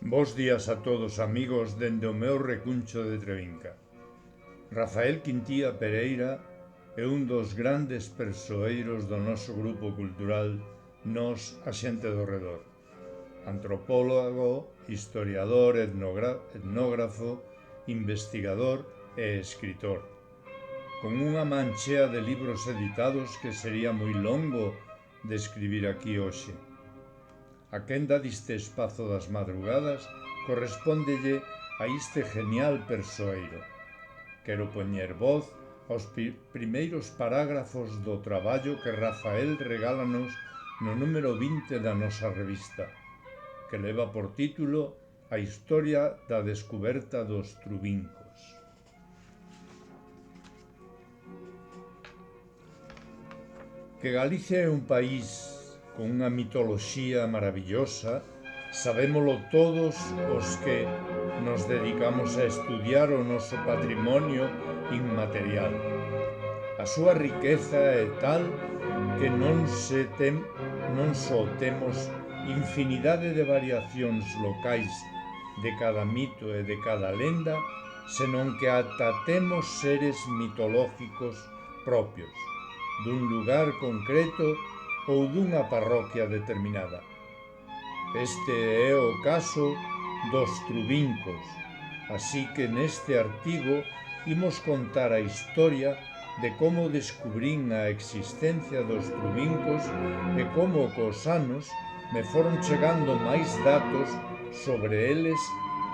Bos días a todos, amigos, dende o meu recuncho de Trevinca. Rafael Quintía Pereira é un dos grandes persoeiros do noso grupo cultural Nós, a xente do redor. Antropólogo, historiador, etnógrafo, investigador e escritor. Con unha manchea de libros editados que sería moi longo de escribir aquí hoxe. A quenda diste espazo das madrugadas correspóndelle a este genial persoeiro. Quero poñer voz aos primeiros parágrafos do traballo que Rafael regálanos no número 20 da nosa revista, que leva por título A historia da descuberta dos trubincos. Que Galicia é un país con unha mitoloxía maravillosa, sabémolo todos os que nos dedicamos a estudiar o noso patrimonio inmaterial. A súa riqueza é tal que non só temos infinidade de variacións locais de cada mito e de cada lenda, senón que ata temos seres mitológicos propios dun lugar concreto ou dunha parroquia determinada. Este é o caso dos trubincos, así que neste artigo imos contar a historia de como descubrín a existencia dos trubincos e como cos anos me foron chegando máis datos sobre eles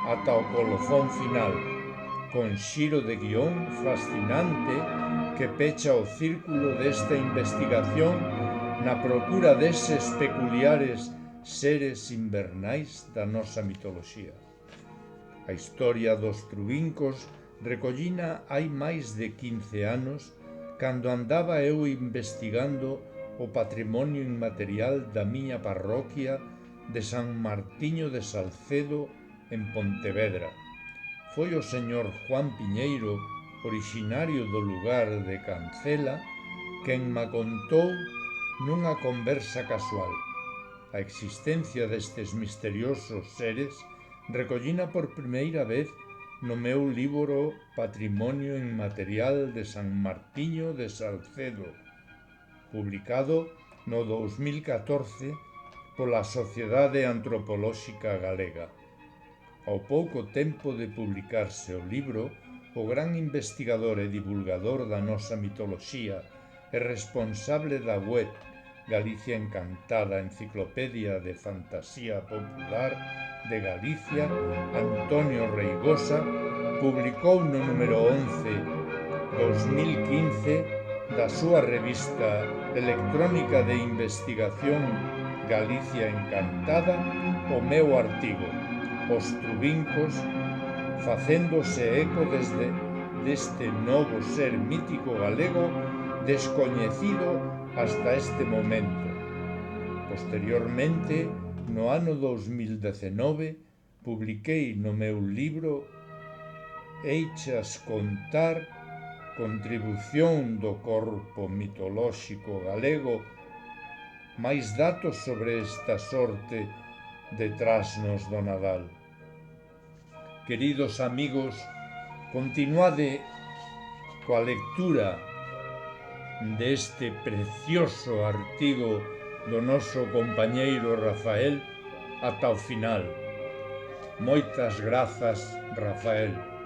ata o colofón final, con xiro de guión fascinante que pecha o círculo desta investigación na procura deses peculiares seres invernais da nosa mitoloxía. A historia dos trubincos recollina hai máis de 15 anos, cando andaba eu investigando o patrimonio inmaterial da miña parroquia de San Martiño de Salcedo, en Pontevedra. Foi o señor Juan Piñeiro, orixinario do lugar de Cancela, quen ma contou nunha conversa casual. A existencia destes misteriosos seres recollina por primeira vez no meu libro Patrimonio Inmaterial de San Martiño de Salcedo, publicado no 2014 pola Sociedade Antropolóxica Galega. Ao pouco tempo de publicarse o libro, o gran investigador e divulgador da nosa mitoloxía e responsable da web Galicia Encantada, enciclopedia de fantasía popular de Galicia, Antonio Reigosa, publicou no número 11/2015 da súa revista electrónica de investigación Galicia Encantada o meu artigo Os trubincos, facéndose eco deste novo ser mítico galego descoñecido hasta este momento. Posteriormente, no ano 2019, publiquei no meu libro Eichas contar, contribución do corpo mitolóxico galego, máis datos sobre esta sorte de trasnos do Nadal. Queridos amigos, continuade coa lectura deste precioso artigo do noso compañeiro Rafael ata o final. Moitas grazas, Rafael.